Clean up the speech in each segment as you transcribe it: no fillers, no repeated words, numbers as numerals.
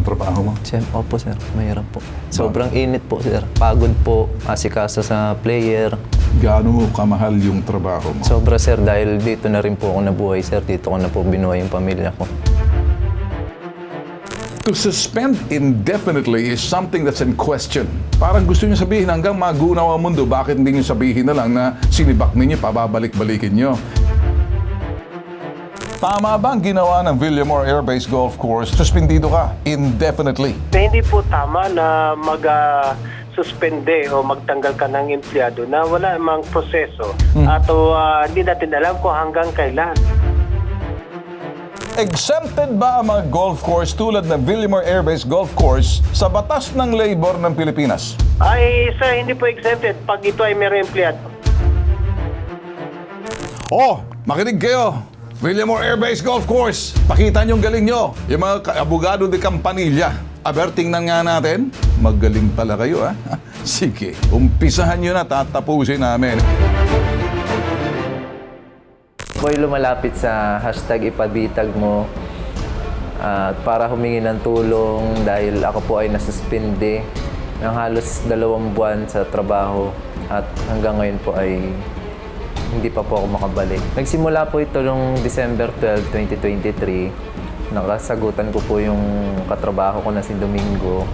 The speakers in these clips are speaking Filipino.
trabaho mo? Opo sir, mahirap po. Sobrang init po sir. Pagod po, asikaso sa player. Gaano mo kamahal yung trabaho mo? Sobra sir, dahil dito na rin po ako nabuhay sir. Dito ko na po binuhay yung pamilya ko. To suspend indefinitely is something that's in question. Parang gusto niyo sabihin hanggang magunaw ang mundo, bakit hindi niyo sabihin na lang na sinibak ninyo, pababalik-balikin niyo? Tama ba ang ginawa ng Villamor Air Base Golf Course? Suspendido ka indefinitely. Hindi po tama na suspende o magtanggal ka ng empleyado na wala namang proseso at hindi natin alam kung hanggang kailan. Exempted ba ang mga golf course tulad ng Villamor Air Base Golf Course sa batas ng labor ng Pilipinas? Ay, sir, hindi po exempted pag ito ay mayroong empleyado. Oh, makinig kayo! Villamor Air Base Golf Course, pakita nyo ang galing nyo. Yung mga abogado de Campanilla, aberting na nga natin, magaling pala kayo ha. Sige, umpisahan nyo na, tatapusin namin. Ako'y lumalapit sa hashtag ipabitag mo para humingi ng tulong dahil ako po ay nasuspinde ng halos 2 buwan sa trabaho at hanggang ngayon po ay hindi pa po ako makabalik. Nagsimula po ito noong December 12, 2023. Nakasagutan ko po yung katrabaho ko na si Domingo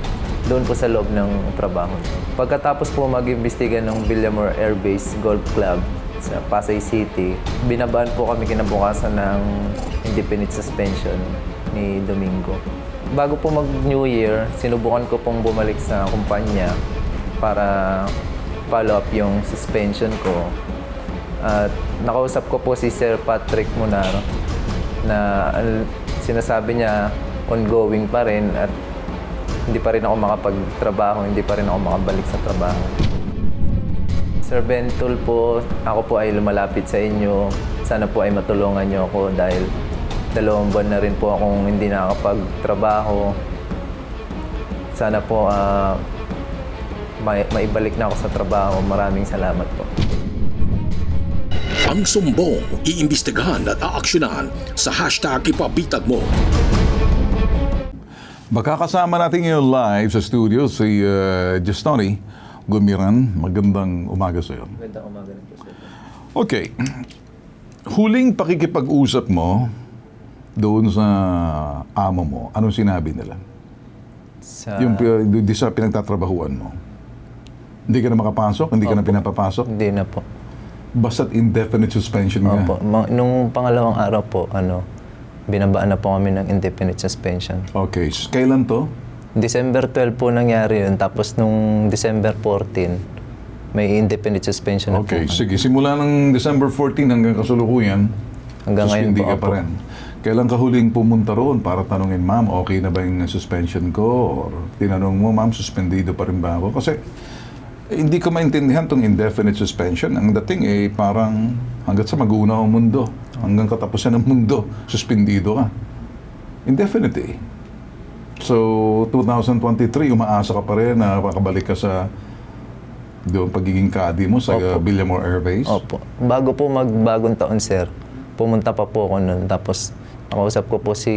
doon po sa loob ng trabaho. Pagkatapos po mag-imbestiga ng Villamor Air Base Golf Club sa Pasay City, binabaan po kami kinabukasan ng indefinite suspension ni Domingo. Bago po mag-New Year, sinubukan ko pong bumalik sa kumpanya para follow up yung suspension ko. At nakausap ko po si Sir Patrick Munar na sinasabi niya ongoing pa rin at hindi pa rin ako makapagtrabaho, hindi pa rin ako makabalik sa trabaho. Sir Bentul po, ako po ay lumalapit sa inyo. Sana po ay matulungan niyo ako dahil 2 buwan na rin po akong hindi nakakapagtrabaho. Sana po maibalik na ako sa trabaho. Maraming salamat po. Ang sumbong, iimbestigahan at aaksyonan sa hashtag ipabitag mo. Baka kasama natin yung live sa studio si Justoni Gumiran. Magandang umaga sa iyo. Magandang umaga na po, sir. Okay. Huling pakikipag-usap mo doon sa amo mo, anong sinabi nila? Yung sa pinagtatrabahuan mo. Hindi ka na makapasok? Hindi ka na pinapapasok? Hindi na po. Basta't indefinite suspension nga. Opo. Nung pangalawang araw po, binabaan na po kami ng indefinite suspension. Okay. Kailan to? December 12 po nangyari yun. Tapos nung December 14, may indefinite suspension na po. Okay. Sige. Simula ng December 14 hanggang kasulukuyan, Hanggang ngayon suspindi po, ka pa opo. rin. Kailan ka huling pumunta roon para tanungin, ma'am, okay na ba yung suspension ko? Or tinanong mo, ma'am, suspendido pa rin ba ako? Kasi hindi ko maintindihan tong indefinite suspension. Ang dating parang hanggat sa mag-uuna ang mundo, hanggang katapusan ng mundo, suspendido ka. Indefinite So, 2023, umaasa ka pa rin na makabalik ka sa doon pagiging caddy mo sa Villamor Air Base? Opo. Bago po magbagong taon, sir, pumunta pa po ako nun. Tapos, nakausap ko po si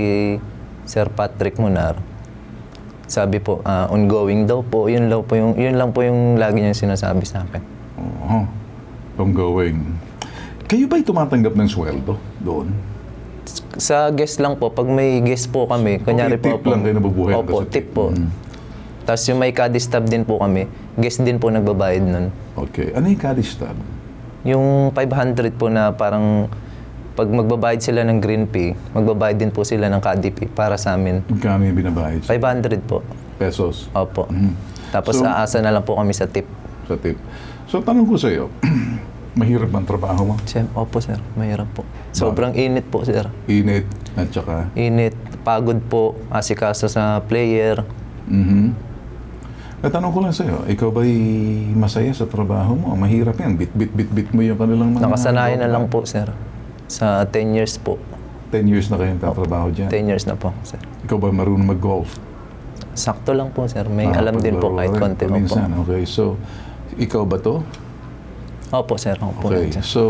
Sir Patrick Munar. Sabi po, ongoing daw po. Yun lang po yung lagi niyang sinasabi sa akin. Oo. Ongoing. Kayo ba'y tumatanggap ng sweldo doon? Sa guest lang po, pag may guest po kami, kunyari tip po lang kayo nabubuhay Opo, sa tip po. Tapos yung may caddy stab din po kami, guest din po nagbabayad nun. Okay. Ano yung caddy stab? Yung 500 po na parang pag magbabayad sila ng green fee, magbabayad din po sila ng caddy fee para sa amin. Magkano yung binabayad? 500 po. Pesos? Opo. Tapos So, aasa na lang po kami sa tip. Sa tip. So, tanong ko sa iyo, mahirap ang trabaho mo? Opo, sir. Mahirap po. Sobrang init po, sir. Init at saka? Init, pagod po, asikaso sa player. Tanong ko lang sa iyo, ikaw ba'y masaya sa trabaho mo? Mahirap yan. Bit mo yung kanilang mga... Nakasanayan na lang po, sir. Sa 10 years po. 10 years na kayong tatrabaho dyan. 10 years na po, sir. Ikaw ba marunong mag-golf? Sakto lang po, sir. May alam din po kahit konti. Opo. Minsan, okay. So, ikaw ba to? Opo, sir. Opo, Okay. sir. So,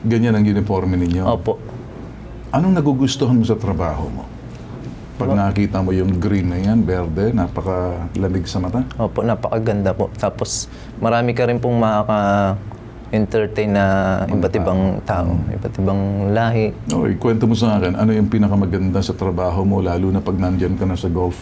ganyan ang uniforme ninyo? Opo. Anong nagugustuhan mo sa trabaho mo? Pag nakita mo yung green na yan, berde, napakalamig sa mata. Opo, napakaganda po. Tapos marami ka rin pong makaka-entertain na iba't ibang tao, iba't ibang lahi. Okay, kwento mo sa akin, ano yung pinakamaganda sa trabaho mo, lalo na pag nandyan ka na sa golf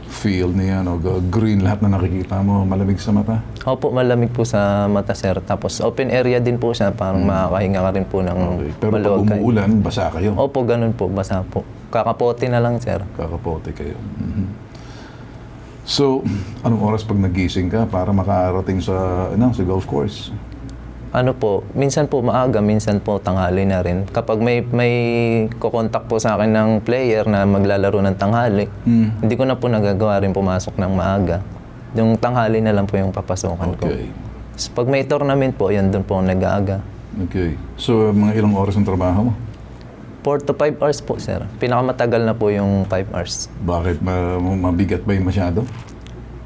field niya, no? Green lahat na nakikita mo, malamig sa mata? Opo, malamig po sa mata, sir. Tapos open area din po siya, parang makakahinga ka rin po ng Okay. Pero pag maluwag kayo. umuulan, basa kayo. Opo, ganun po, basa po. Kakapote na lang, sir. Kakapote kayo. Mhm. So, anong oras pag nagising ka para makarating sa golf course? Ano po, minsan po maaga, minsan po tanghali na rin. Kapag may kukontak po sa akin ng player na maglalaro ng tanghali, hindi ko na po nagagawa rin pumasok ng maaga. Yung tanghali na lang po yung papasokan ko. Okay. So, pag may tournament po, yan doon po ako nag-aaga. Okay. So, mga ilang oras ang trabaho mo? 4 to 5 hours po, sir. Pinakamatagal na po yung 5 hours. Bakit? Mabigat ba yung masyado?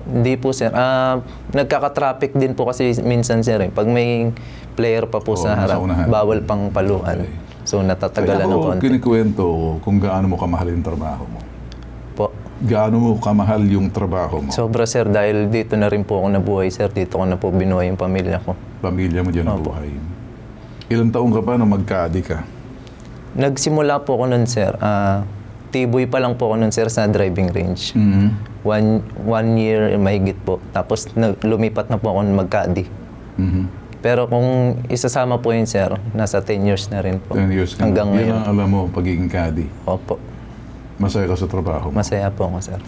Hindi po, sir. Nagkaka-traffic din po kasi minsan, sir. Pag may player pa po sa nasa harap, unahan. bawal pang paluan. Okay. So, natatagalan ng Kaya ako konti. kinikwento kung gaano mo kamahal yung trabaho mo. Po. Gaano mo kamahal yung trabaho mo? Sobra, sir. Dahil dito na rin po ako nabuhay, sir. Dito ko na po binuhay yung pamilya ko. Pamilya mo dyan ang buhay. Ilang taong ka pa na magka-addict ka? Nagsimula po ako nun, sir. Tiboy pa lang po ako nun, sir, sa driving range. One year mahigit po. Tapos lumipat na po ako magka-addict. Pero kung isasama po yun, sir, nasa 10 years na rin po. 10 years ka Hanggang na. ngayon. Yan ang alam mo, pagiging caddy. Opo. Masaya ka sa trabaho mo. Masaya po ako, sir.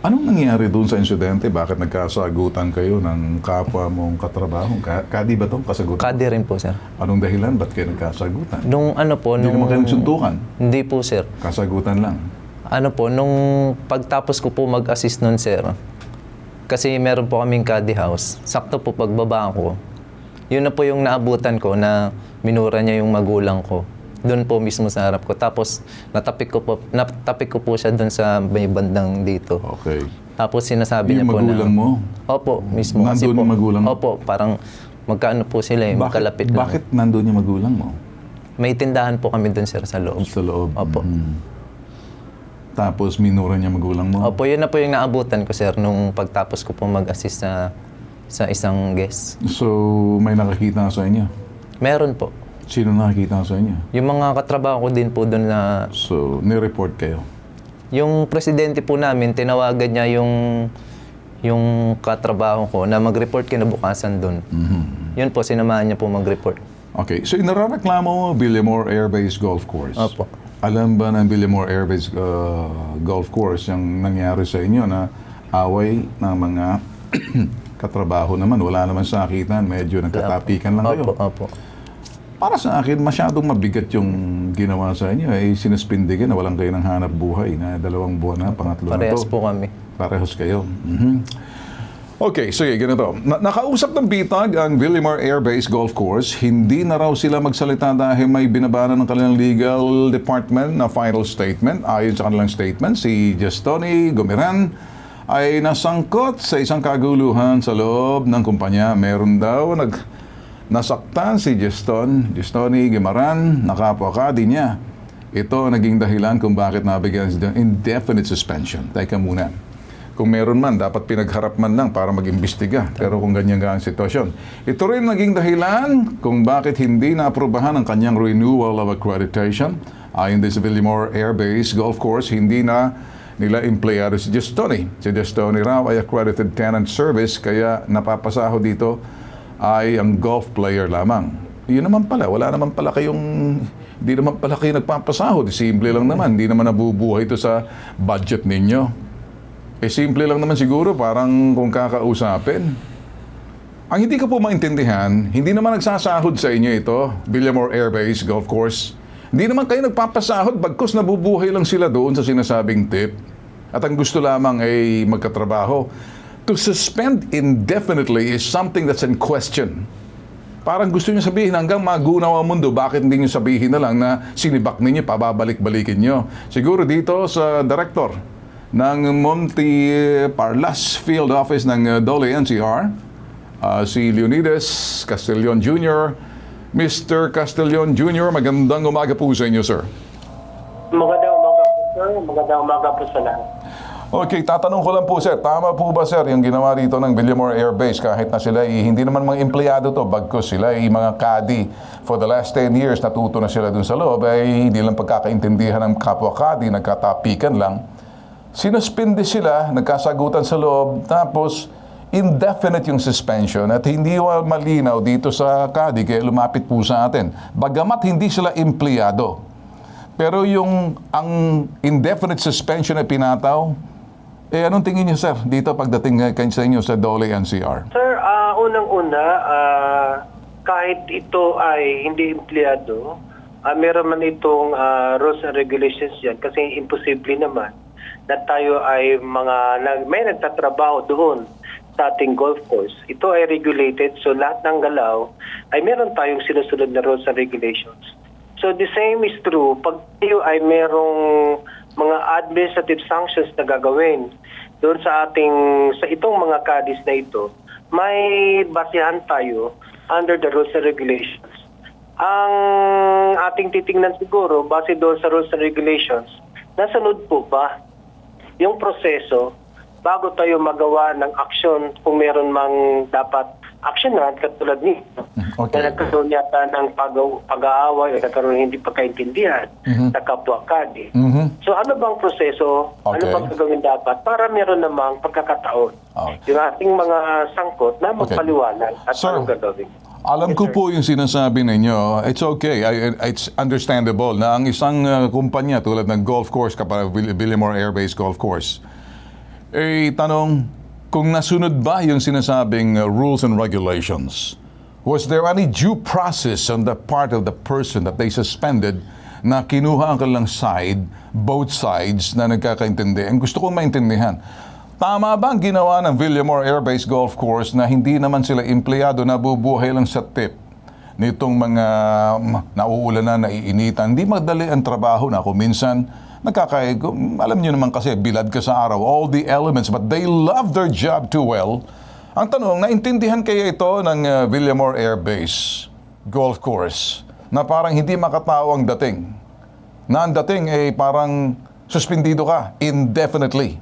Anong nangyari doon sa insidente? Bakit nagkasagutan kayo ng kapwa mong katrabaho? Caddy ba ito? Kasagutan? Kadi rin po, sir. Anong dahilan? Ba't kayo nagkasagutan? Nung ano po, Hindi naman kayo nagsuntukan. Hindi po, sir. Kasagutan lang. Ano po, nung pagtapos ko po mag-assist nun, sir, kasi meron po kaming caddy house, sakto po pagbaba ko, yun na po yung naabutan ko na minura niya yung magulang ko. Doon po mismo sa harap ko. Tapos natapik ko po siya doon sa may bandang dito. Okay. Tapos sinasabi niya Yung po na... magulang mo? Opo, mismo. Nandun yung magulang mo? Opo, parang magkaano po sila eh, magkalapit lang. Bakit nandun yung magulang mo? May tindahan po kami doon, sir, sa loob. Sa loob? Opo. Tapos minura niya magulang mo? Opo, yun na po yung naabutan ko, sir, nung pagtapos ko po mag-assist sa isang guest. So, may nakakita sa inyo? Meron po. Sino nakakita sa inyo? Yung mga katrabaho ko din po doon na... So, nireport kayo? Yung presidente po namin, tinawagan niya yung katrabaho ko na mag-report kinabukasan doon. Yun po, sinamahan niya po mag-report. Okay. So, inarareklamo mo Villamor Air Base Golf Course. Opo. Alam ba ng Villamor Air Base Golf Course yung nangyari sa inyo na away ng mga katrabaho naman? Wala naman sakitan. Medyo nagkatapikan lang kayo. Opo. Para sa akin, masyadong mabigat yung ginawa sa inyo. Sinuspindi ka na walang kayo ng hanap buhay na 2 buwan na, pangatlo na to. Parehas po kami. Parehas kayo. Okay, sige, ganito. Nakausap ng bitag ang Villamor Air Base Golf Course. Hindi na raw sila magsalita dahil may binabana ng kanilang legal department na final statement. Ayon sa kanilang statement, si Gestoni Gomiran ay nasangkot sa isang kaguluhan sa loob ng kumpanya. Meron daw nasaktan si Gestoni Guimaran, nakapwa-caddy niya. Ito naging dahilan kung bakit nabigyan ng indefinite suspension. Teka muna. Kung meron man, dapat pinagharap man lang para mag-imbestiga. Pero kung ganyan nga ang sitwasyon. Ito rin naging dahilan kung bakit hindi naaprubahan ang kanyang renewal of accreditation. Ayon din sa Villamor Air Base Golf Course, hindi na nila empleyado si Gestoni. Si Gestoni raw ay accredited tenant service, kaya napapasahod dito ay ang golf player lamang. Yun naman pala, hindi naman pala kayo nagpapasahod. Simple lang naman, hindi naman nabubuhay ito sa budget ninyo. Simple lang naman siguro, parang kung kakausapin. Ang hindi ko po maintindihan, hindi naman nagsasahod sa inyo ito, Villamor Air Base Golf Course. Hindi naman kayo nagpapasahod, bagkus nabubuhay lang sila doon sa sinasabing tip. At ang gusto lamang ay magkatrabaho. To suspend indefinitely is something that's in question. Parang gusto niyo sabihin hanggang magunaw ang mundo, bakit hindi niyo sabihin na lang na sinibak ninyo, pababalik-balikin niyo. Siguro dito sa director ng Monte Parlas Field Office ng Dole NCR, si Leonidas Castellon Jr. Mr. Castellon Jr., magandang umaga po sa inyo, sir. Magandang umaga po, sir. Magandang umaga po sa lahat. Okay, tatanong ko lang po sir, tama po ba sir yung ginawa rito ng Villamor Air Base kahit na sila hindi naman mga empleyado to, bagkus sila mga kadi for the last 10 years natuto na sila dun sa loob, ay hindi lang pagkakaintindihan ng kapwa kadi, nagkatapikan lang. Sinuspindi sila, nagkasagutan sa loob, tapos indefinite yung suspension at hindi malinaw dito sa kadi kaya lumapit po sa atin. Bagamat hindi sila empleyado, pero ang indefinite suspension na pinataw, anong tingin niyo, sir, dito pagdating sa inyo sa Dole NCR? Sir, unang-una, kahit ito ay hindi empleyado, meron man itong rules and regulations yan kasi imposible naman na tayo ay may nagtatrabaho doon sa ating golf course. Ito ay regulated, so lahat ng galaw ay meron tayong sinusunod na rules and regulations. So the same is true pag tayo ay merong mga administrative sanctions na gagawin doon sa itong mga kadis na ito, may basihan tayo under the rules and regulations. Ang ating titingnan siguro, base doon sa rules and regulations, nasunod po ba yung proseso bago tayo magawa ng aksyon kung meron mang dapat aksyonan katulad nito. Okay. Na nagkaroon yata ng pag-aaway o nagkaroon hindi pagkaintindihan sa kapwa kadi. So ano bang proseso, ano Okay. bang gagawin dapat para meron namang pagkakataon Okay. yung ating mga sangkot na magpaliwanag at Sir, anong gagawin. alam ko po yung sinasabi ninyo, it's okay, it's understandable na ang isang kumpanya tulad ng golf course, kapag Villamor Air Base Golf Course, tanong, kung nasunod ba yung sinasabing rules and regulations? Was there any due process on the part of the person that they suspended na kinuha ang kanilang side, both sides, na nagkakaintindi? Ang gusto kong maintindihan, tama ba ang ginawa ng Villamor Air Base Golf Course na hindi naman sila empleyado, nabubuhay lang sa tip nitong mga nauulan na, naiinitan? Hindi madali ang trabaho na kung minsan alam niyo naman kasi, bilad ka sa araw, all the elements, but they love their job too well. Ang tanong, naintindihan kaya ito ng Villamor Air Base Golf Course na parang hindi makatao ang dating? Na ang dating parang suspendido ka indefinitely.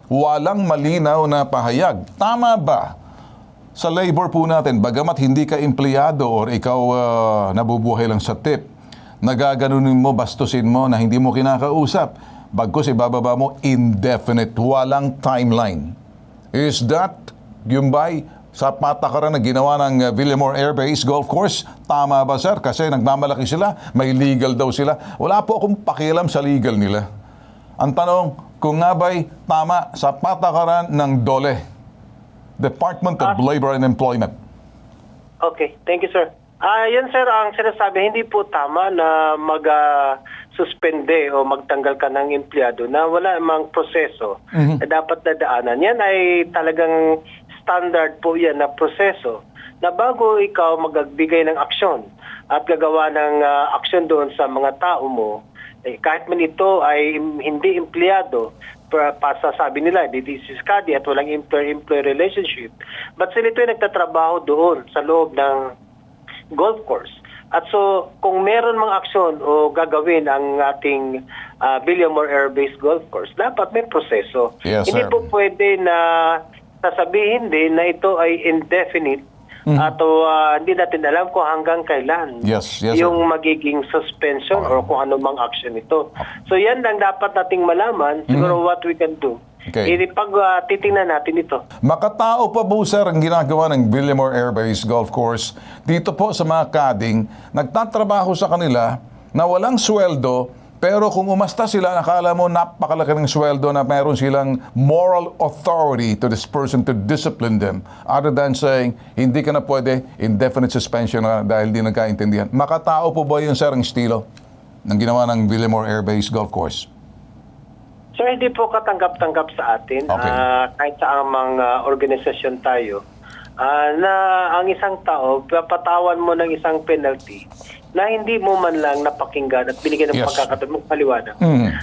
Walang malinaw na pahayag. Tama ba sa labor po natin, bagamat hindi ka empleyado or ikaw nabubuhay lang sa tip, nagaganunin mo, bastusin mo na hindi mo kinakausap, bagkus ibababa mo indefinite, walang timeline? Is that yung ba'y sa patakaran na ginawa ng Villamor Air Base Golf Course? Tama ba, sir? Kasi nagmamalaki sila, may legal daw sila. Wala po akong pakialam sa legal nila. Ang tanong, kung nga ba'y tama sa patakaran ng DOLE, Department of Labor and Employment? Okay, thank you, sir. Yan, sir, ang sinasabi, hindi po tama na mag-suspende o magtanggal ka ng empleyado na wala namang proseso na dapat dadaanan. Yan ay talagang standard po yan na proseso na bago ikaw magbigay ng aksyon at gagawa ng aksyon doon sa mga tao mo, kahit man ito ay hindi empleyado, sabi nila, this is kadi at walang employer-employee relationship, but sila ito ay nagtatrabaho doon sa loob ng golf course. At so, kung meron mga aksyon o gagawin ang ating Villamor Air Base Golf Course, dapat may proseso. Yes, Hindi sir. po pwede na sasabihin din na ito ay indefinite at hindi natin alam kung hanggang kailan Yes, yes, yung magiging suspension or kung ano mang action ito. So yan lang dapat nating malaman. Siguro what we can do. Okay. Pag titingnan natin ito. Makatao pa po, sir, ang ginagawa ng Villamor Air Base Golf Course dito po sa mga kading, nagtatrabaho sa kanila na walang sweldo, pero kung umasta sila, nakala mo napakalaki ng sweldo na meron silang moral authority to this person to discipline them, other than saying, hindi ka na pwede, indefinite suspension na dahil di nagkaintindihan. Makatao po ba yun, sir, ang estilo ng ginawa ng Villamor Air Base Golf Course? Sir, hindi po katanggap-tanggap sa atin. Okay. Kahit sa amang organisasyon tayo, na ang isang tao, papatawan mo ng isang penalty na hindi mo man lang napakinggan at binigyan ng Yes. pagkakataon magpaliwanag.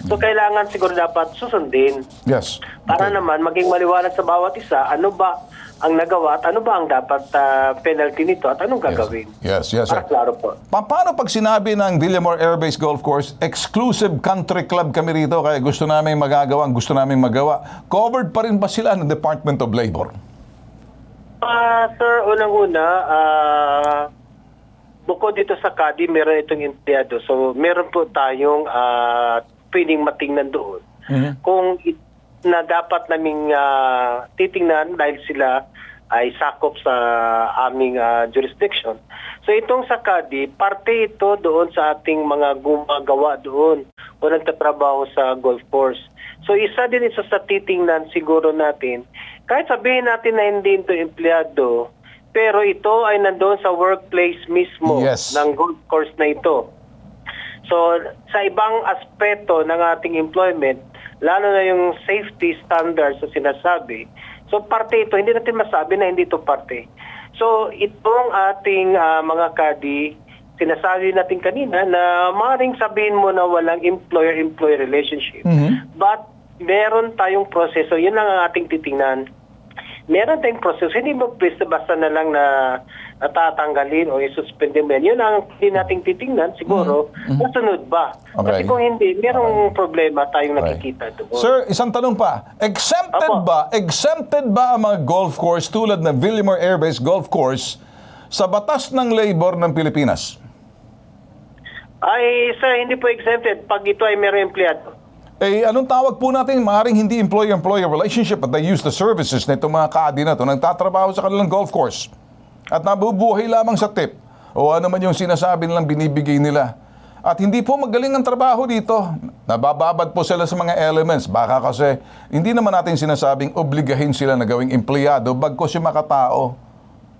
So, kailangan siguro dapat susundin Yes. para naman maging maliwanag sa bawat isa, ano ba ang nagawa at ano ba ang dapat penalty nito at anong gagawin. Yes, yes, sir. Para klaro po. Paano pag sinabi ng Villamor Air Base Golf Course, exclusive country club kami rito kaya gusto namin magagawa ang gusto namin magawa, covered pa rin ba sila ng Department of Labor? Sir, unang-una, bukod dito sa CADI, meron itong empleyado. So, meron po tayong pwedeng matingnan doon. Kung na dapat naming titingnan dahil sila ay sakop sa aming jurisdiction. So itong sa CADI, parte ito doon sa ating mga gumagawa doon o nagtatrabaho sa golf course. So isa din isa sa titingnan siguro natin, kahit sabihin natin na hindi ito empleyado, pero ito ay nandoon sa workplace mismo ng golf course na ito. So sa ibang aspeto ng ating employment, lalo na yung safety standards na sinasabi, so parte ito, hindi natin masabi na hindi ito parte. So itong ating mga CADI, sinasabi natin kanina na maaaring sabihin mo na walang employer-employee relationship. But meron tayong proseso, yun lang ang ating titingnan. Meron tayong proseso, hindi mo basta na lang na tatanggalin o isuspende mo yan. Yun ang hindi nating titingnan siguro, nasunod ba? Okay. Kasi kung hindi, merong problema tayong nakikita doon. Sir, isang tanong pa. Exempted ba ang mga golf course tulad ng Villamor Air Base Golf Course sa batas ng labor ng Pilipinas? Ay, sir, hindi po exempted pag ito ay merong empleyado. Eh, anong tawag po natin? Maaring hindi employer-employer relationship but they use the services na itong mga CADI na ito nagtatrabaho sa kanilang golf course at nabubuhay lamang sa tip o ano man yung sinasabi nilang binibigay nila. At hindi po magaling ang trabaho dito. Nabababad po sila sa mga elements. Baka kasi hindi naman natin sinasabing obligahin sila na gawing empleyado bagkos yung makatao.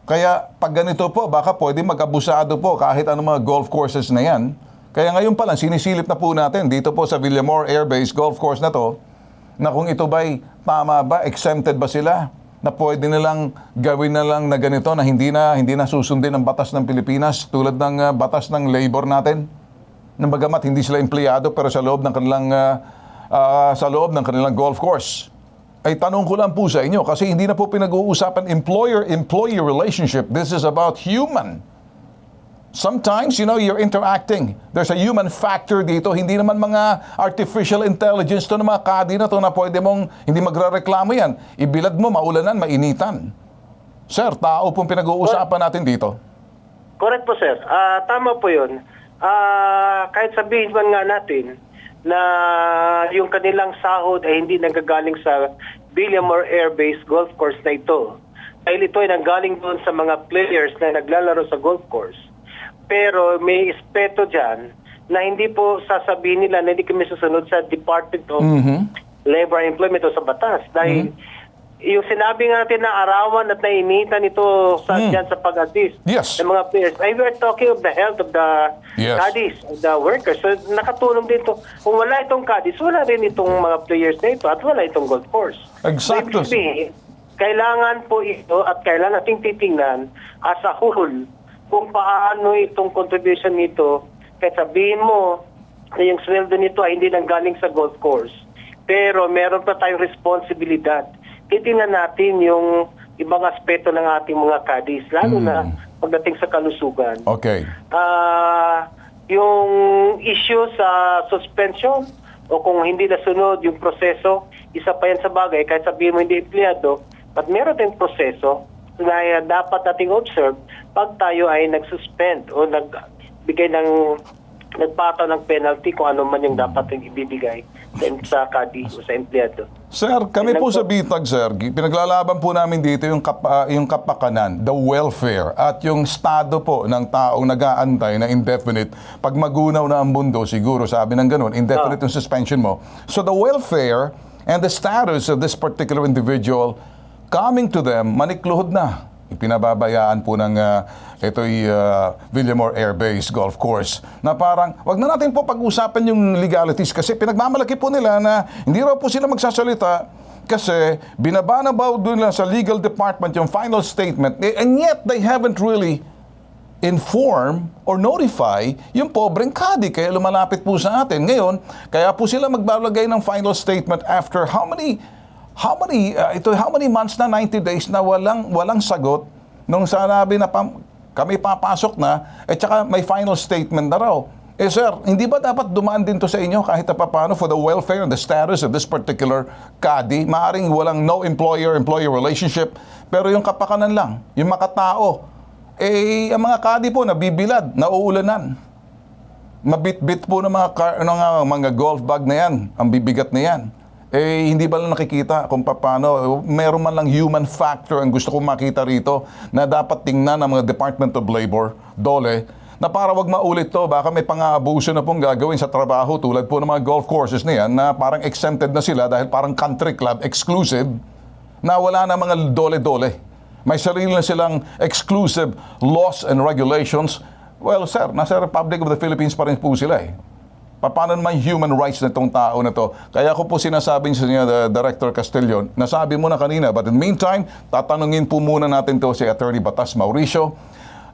Kaya pag ganito po, baka pwede mag-abusado po kahit anong mga golf courses na yan. Kaya ngayon pa lang, sinisilip na po natin dito po sa Villamor Air Base Golf Course na to, na kung ito ba'y tama ba, exempted ba sila, na pwede nilang gawin na lang na ganito na hindi na susundin ang batas ng Pilipinas tulad ng batas ng labor natin. Na bagamat hindi sila empleyado pero sa loob ng kanilang golf course. Ay tanong ko lang po sa inyo kasi hindi na po pinag-uusapan employer-employee relationship. This is about human. Sometimes, you're interacting. There's a human factor dito. Hindi naman mga artificial intelligence to ng mga CADI na to na pwede mong hindi magre-reklamo yan. Ibilad mo, maulanan, mainitan. Sir, tao pong pinag-uusapan natin dito. Correct po, sir. Tama po yun. Kahit sabihin man nga natin na yung kanilang sahod ay hindi nanggagaling sa Villamor Air Base Golf Course na ito. Dahil ito ay nanggaling doon sa mga players na naglalaro sa golf course. Pero may espeto dyan na hindi po sasabihin nila na hindi kami susunod sa Department of Labor and Employment o sa batas. Dahil yung sinabi natin na arawan at nainitan ito dyan sa pag-assist ng mga players, ay we're talking of the health of the CADIs, of the workers. So nakatulong dito. Kung wala itong CADIs, wala rin itong mga players na ito at wala itong golf course. Exactly. So, kailangan po ito at kailangan nating titingnan as a whole kung paano itong contribution nito. Kahit sabihin mo na yung sweldo nito ay hindi nanggaling sa golf course, pero meron pa tayong responsibilidad. Titingnan natin yung ibang aspeto ng ating mga CADIs, lalo na pagdating sa kalusugan. Okay. Yung issue sa suspension o kung hindi nasunod yung proseso, isa pa yan sa bagay. Kahit sabihin mo hindi empleyado, but meron tayong proseso na dapat nating observe pag tayo ay nag-suspend o nagbigay ng nagpataw ng penalty kung ano man yung dapat yung ibibigay sa CADI o sa empleyado. Sir, kami po sa BITAG, sir, pinaglalaban po namin dito yung kapakanan, the welfare, at yung estado po ng taong nag-aantay na indefinite. Pag magunaw na ang mundo, siguro sabi ng ganun, indefinite yung suspension mo. So the welfare and the status of this particular individual coming to them, manikluhod na. Ipinababayaan po ng ito'y Villamor Air Base Golf Course na parang, wag na natin po pag-usapan yung legalities kasi pinagmamalaki po nila na hindi raw po sila magsasalita kasi binaba na ba doon lang sa legal department yung final statement and yet they haven't really inform or notify yung pobreng CADI kaya lumalapit po sa atin. Ngayon, kaya po sila magbalagay ng final statement after how many how many months na, 90 days na walang sagot nung sanabi na kami papasok na, tsaka may final statement na raw. Sir, hindi ba dapat dumaan din to sa inyo kahit na paano for the welfare and the status of this particular CADI? Maaring walang no employer-employee relationship, pero yung kapakanan lang, yung makatao, ang mga CADI po nabibilad, nauulanan. Mabit-bit po ng mga golf bag na yan, ang bibigat na yan. Hindi ba lang nakikita kung paano, meron man lang human factor ang gusto kong makita rito na dapat tingnan ng mga Department of Labor, DOLE, na para wag maulit to, baka may pang-aabuso na pong gagawin sa trabaho tulad po ng mga golf courses na yan na parang exempted na sila dahil parang country club, exclusive, na wala na mga dole-dole. May sarili na silang exclusive laws and regulations. Well, sir, nasa Republic of the Philippines pa rin po sila eh. Paano naman human rights na itong tao na to? Kaya ko po sinasabing sa inyo, Director Castillon, nasabi mo na kanina, but in the meantime, tatanungin po muna natin to si Attorney Batas Mauricio.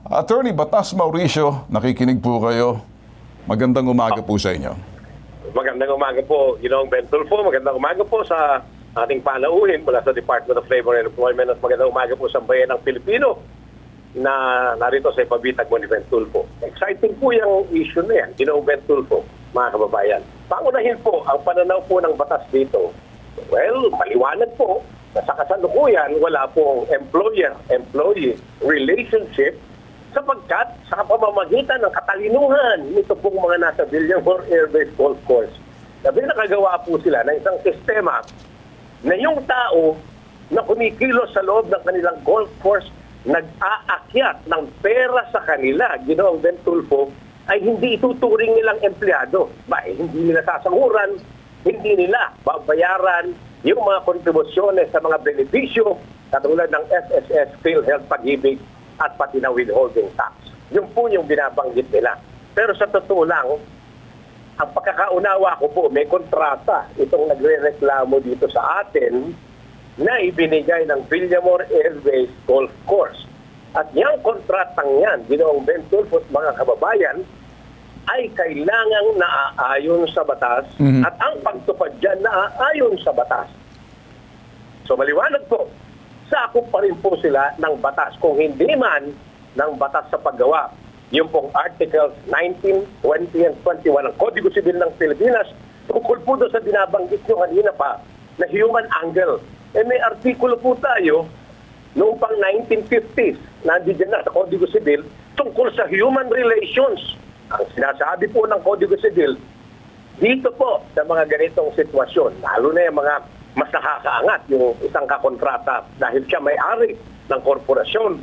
Attorney Batas Mauricio, nakikinig po kayo. Magandang umaga po sa inyo. Magandang umaga po, Ginoong Ben Tulfo. Magandang umaga po sa ating panauhin mula sa Department of Labor and Employment at magandang umaga po sa bayan ng Pilipino na narito sa ipabitag mo ni Ben Tulfo. Exciting po yung issue na yan, Ginoong Ben Tulfo, mga kababayan. Pangunahin po ang pananaw po ng batas dito. Well, maliwanag po na sa kasalukuyan wala pong employer-employee relationship sapagkat sa pamamagitan ng katalinuhan nito pong mga nasa Villamor Air Base Golf Course. Sabi nakagawa po sila ng isang sistema na yung tao na kumikilos sa loob ng kanilang golf course nag-aakyat ng pera sa kanila, Ginoong Ben Tulfo, ay hindi ituturing nilang empleyado. Hindi nila sasanguran, hindi nila babayaran yung mga kontribusyones sa mga benepisyo katulad ng SSS, PhilHealth, Pag-ibig at pati na withholding tax. Yun po yung binabanggit nila. Pero sa totoo lang, ang pagkakaunawa ko po, may kontrata itong nagre-reklamo dito sa atin na ibinigay ng Villamor Air Base Golf Course. At yung kontratang yan, Ginoong Ben Tulfo, mga kababayan, ay kailangang naaayon sa batas at ang pagtupad dyan naaayon sa batas. So maliwanag po, sakop pa rin po sila ng batas kung hindi man ng batas sa paggawa. Yung pong Articles 19, 20, and 21 ng Kodigo Sibil ng Pilipinas tungkol po doon sa binabanggit nyo kanina pa na human angle. May artikulo po tayo noong pang 1950s, nandiyan na sa Kodigo Sibil, tungkol sa human relations. Ang sinasabi po ng Kodigo Sibil, dito po sa mga ganitong sitwasyon, lalo na yung mga mas nakakaangat, yung isang kakontrata dahil siya may-ari ng korporasyon,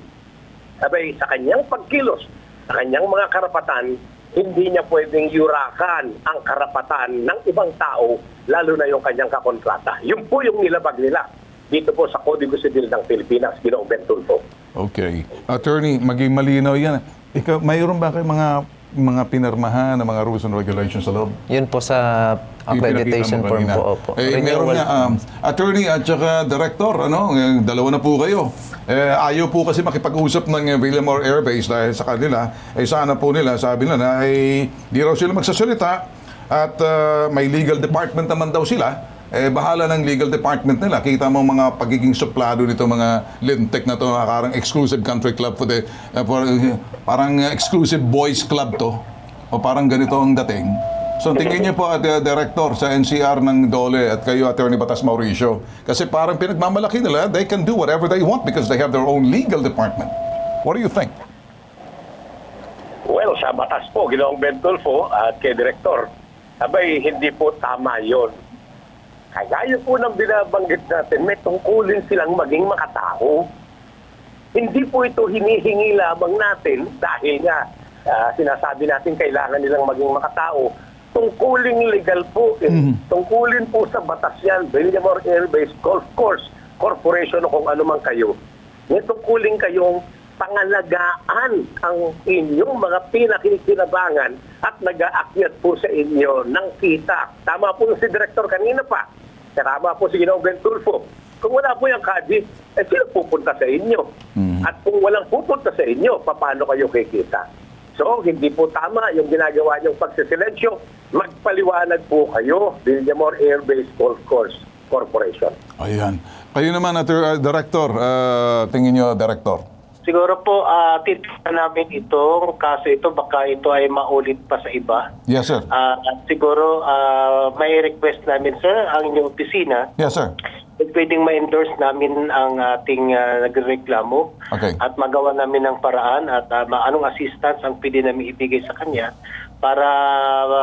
sabay sa kanyang pagkilos, sa kanyang mga karapatan, hindi niya pwedeng yurakan ang karapatan ng ibang tao, lalo na yung kanyang kakontrata. Yun po yung nilabag nila dito po sa Kodigo Sibil ng Pilipinas, Ginoong Ben Tulfo. Okay. Attorney, maging malinaw yan. Ikaw, mayroon ba kayo mga pinirmahan na mga rules and regulations sa loob? Yun po sa accreditation form po. Opo. Meron nga, attorney at saka director, dalawa na po kayo. Ayaw po kasi makipag-usap ng Villamor Air Base dahil sa kanila, sana po nila, sabi nila, di raw sila magsasalita at may legal department naman daw sila. Bahala ng legal department nila. Kita mo mga pagiging suplado nito mga lintek na to, parang exclusive country club for parang exclusive boys club to. O parang ganito ang dating. So tingin niyo po at director sa NCR ng DOLE at kayo Attorney Batas Mauricio. Kasi parang pinagmamalaki nila, they can do whatever they want because they have their own legal department. What do you think? Well, sa batas po, Ginoong Ben Tulfo at kay Director, abay, hindi po tama yon. Kagaya po ng binabanggit natin, may tungkulin silang maging makatao. Hindi po ito hinihingi lamang natin dahil nga sinasabi natin kailangan nilang maging makatao. Tungkuling legal po. Tungkulin po sa batas yan, Villamor Air Base Golf Course Corporation o kung ano man kayo. May tungkuling kayong pangalagaan ang inyong mga pinakikinabangan at nag-aakyat po sa inyo ng kita. Tama po si Director kanina pa. Tama po si Ginoong Ben Tulfo. Kung wala po yung CADI, sino pupunta sa inyo? At kung walang pupunta sa inyo, paano kayo kikita? So, hindi po tama yung ginagawa niyong pagsisilensyo. Magpaliwanag po kayo, Villamor Air Base Golf Course. Corporation. Ayan. Kayo naman, Director, tingin nyo, Director. Siguro po, titignan namin itong kaso ito, baka ito ay maulit pa sa iba. Yes, sir. Siguro, may request namin, sir, ang inyong opisina. Yes, sir. Pwedeng ma-endorse namin ang ating nagreklamo Okay. at magawa namin ng paraan at anong assistance ang pwede namin ibigay sa kanya para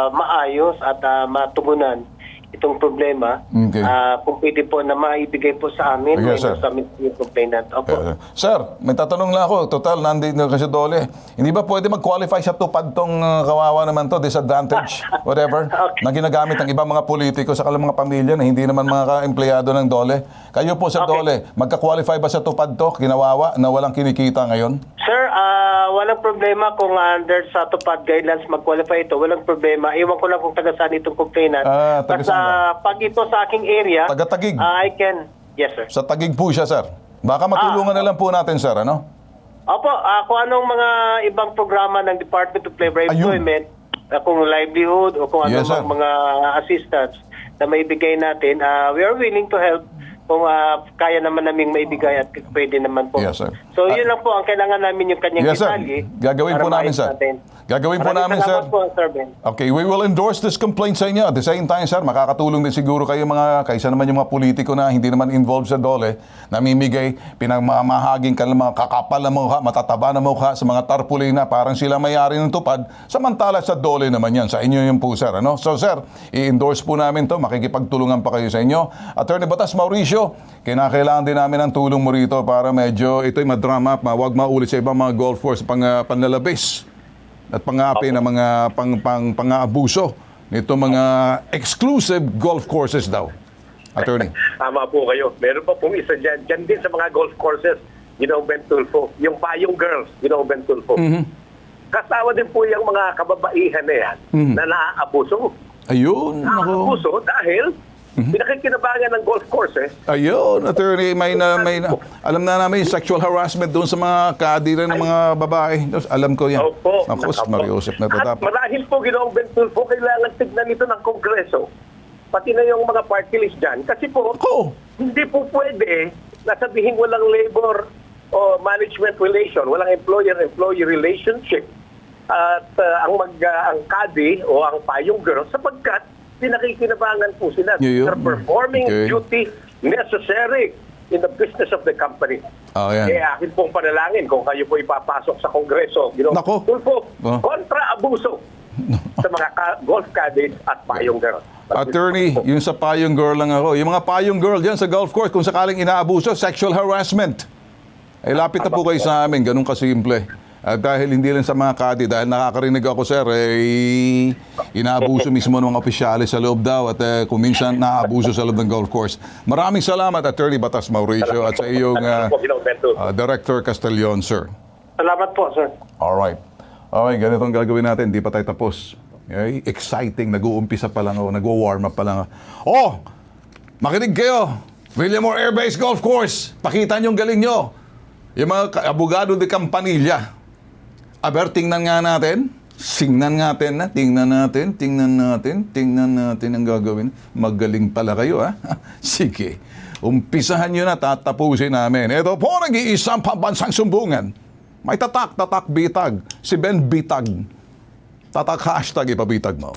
maayos at matugunan itong problema. Okay. Kung pwede po na maibigay po sa amin, Yes, sir. sa amin yung complainant. Opo. Sir, may tatanong lang ako. Total, nandito kasi Dole. Hindi ba pwede mag-qualify sa tupad tong kawawa naman to, disadvantage, whatever, Okay. na ginagamit ng ibang mga politiko sa mga pamilya na hindi naman mga empleyado ng Dole? Kayo po sa Okay. Dole, magka-qualify ba sa tupad to, kinawawa, na walang kinikita ngayon? Sir, walang problema kung under sa tupad guidelines mag-qualify ito. Walang problema. Iwan ko lang kung taga saan itong complainant. Taga Basta saan pag ito sa aking area, Taga-Taguig. I can... Yes, sir. Sa Taguig po siya, sir. Baka matulungan na lang po natin, sir, ano? Opo, kung anong mga ibang programa ng Department of Labor and Ayun. Employment, kung livelihood o kung Yes, sir. anong mga assistance na maibigay natin, we are willing to help kung kaya naman namin maibigay at pwede naman po. Yes, sir. So, yun lang po ang kailangan namin yung kanyang Yes, sir. detalye. Gagawin para po namin, maayos sir. natin. Gagawin po Maraming namin, salamat sir. po, Sir Ben. Okay, we will endorse this complaint sa inyo. At the same time, sir, makakatulong din siguro kayo kaysa naman yung mga politiko na hindi naman involved sa Dole, namimigay, pinamamahaging ka ng mga kakapal na mukha, matataba na mukha sa mga tarpulina, parang sila may-ari ng tupad. Samantala sa Dole naman yan, sa inyo yung po, sir. Ano? So, sir, i-endorse po namin to, makikipagtulungan pa kayo sa inyo. Attorney Batas Mauricio, kinakailangan din namin ang tulong mo rito para medyo ito'y madrama at wag maulit sa ibang mga golf course panlalabis at pangapi na mga pang-aabuso nito mga exclusive golf courses daw. Attorney. Tama po kayo. Meron pa pong isa dyan. Dyan din sa mga golf courses, Ben Tulfo. Yung payong girls, Ben Tulfo. Kasama din po yung mga kababaihan na yan na naaabuso. Ayun, ako. Naaabuso dahil pinakikinabangan ng golf courses. Ayun, attorney, alam na namin yung sexual harassment doon sa mga kadira ng mga babae. Alam ko yan. Opo. Ako, Mariosep na ito At dapat. marahil po, Ben Tulfo, kailangan tignan ito ng Kongreso. Pati na yung mga party list dyan. Kasi po, Ako, hindi po pwede na sabihin walang labor o management relation, walang employer-employee relationship at ang kadi o ang payong girl sapagkat pinakikinabangan po sila. Yun. They're performing Okay. duty necessary in the business of the company. Oh, yan. Kaya akin pong panalangin kung kayo po ipapasok sa Kongreso, Nako. Tulfo, Oh. kontra-abuso sa mga golf caddies at payong girl. attorney, yung sa payong girl lang ako. Yung mga payong girl dyan sa golf course, kung sakaling inaabuso, sexual harassment. Ay lapit na po kayo sa amin, ganun kasimple. At dahil hindi lang sa mga kadi, dahil nakakarinig ako, sir, inaabuso mismo ng mga opisyalis sa loob daw at kung minsan naaabuso sa loob ng golf course. Maraming salamat, Attorney Batas Mauricio, at sa iyong Director Castellon, sir. Salamat po, sir. Alright. Okay, ganito ang gagawin natin. Hindi pa tayo tapos. Okay? Exciting. Nag-uumpisa pa lang ako. Nag-warm up pa lang ako. Oh! Makinig kayo! Villamor Air Base Golf Course! Pakita nyo yung galing nyo! Yung mga abogado de Campanilla. Aber, tingnan nga natin. Tingnan natin ang gagawin. Magaling pala kayo, ha? Sige. Umpisahan nyo na, tatapusin namin. Ito po, nag-iisang pambansang sumbungan. May tatak, bitag. Si Ben Bitag. Tatak, hashtag ipabitag mo.